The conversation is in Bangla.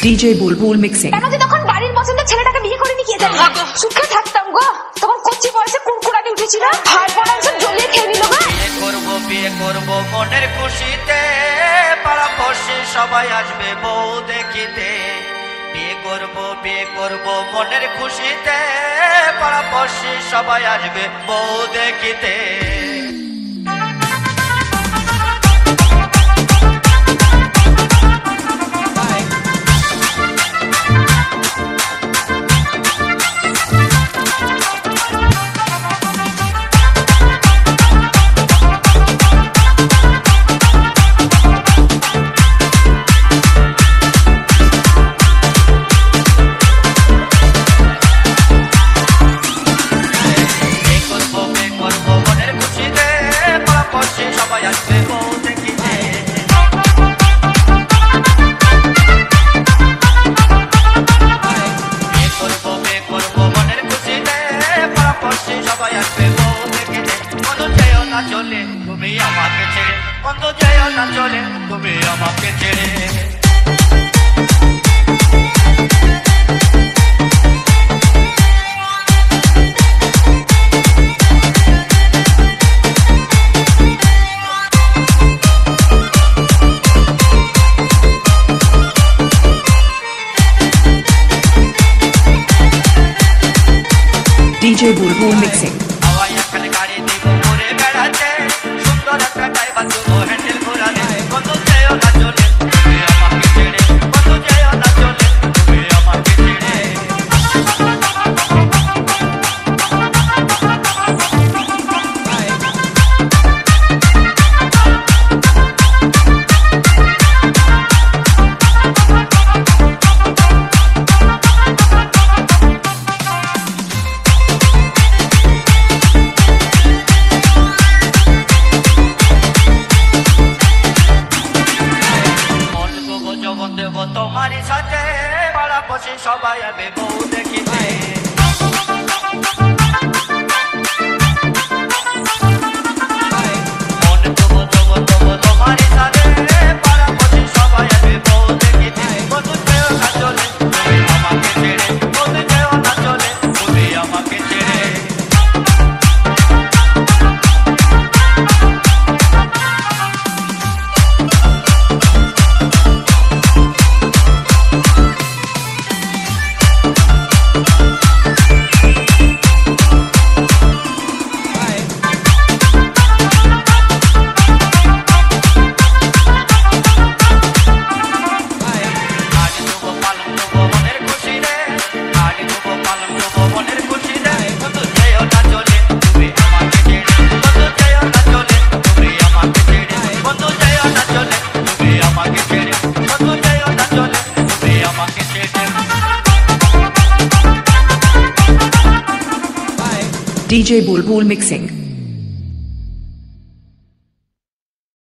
DJ বুলবুল মিক্সিং। কেন যে তখন বাড়ির পছন্দের ছেলেটাকে বিয়ে করে নিয়ে গেল, সুখে থাকতাম গো। তখন কচ্ছি বয়সে কুরকুরানি উঠেছিল, ভাই বোনাংশ জ্বলিয়ে খেয়ে নিল গো। বিয়ে করব মনের খুশিতে, পাড়া পড়শি সবাই আসবে বউ দেখিতে। বিয়ে করব মনের খুশিতে, পাড়া পড়শি সবাই আসবে বউ দেখিতে। তুমি আমাকে ছেড়ে বন্ধ যেও না চলে, তুমি আমাকে ছেড়ে। DJ বুলবুল মিক্সিং। হাওয়াই এখানে গাড়ি দিব ঘুরে বেড়াচ্ছে, সুন্দর একটা ড্রাইভার দুটো হ্যান্ডেল ঘোরালে। বন্ধ যেও না চলে, তুমি আমাকে ছেড়ে বন্ধ যেও না চলে, তুমি আমাকে ছেড়ে। তোমারই সাথে পাড়া পড়শি সবাই আসবে বউ দেখিতে। তোমারই সাথে পাড়া পড়শি সবাই আসবে বউ দেখিতে। বন্ধু যেও না চলে, তুমি আমাকে ছেড়ে বন্ধু যেও না চলে, তুমি আমাকে ছেড়ে। DJ বুলবুল মিক্সিং।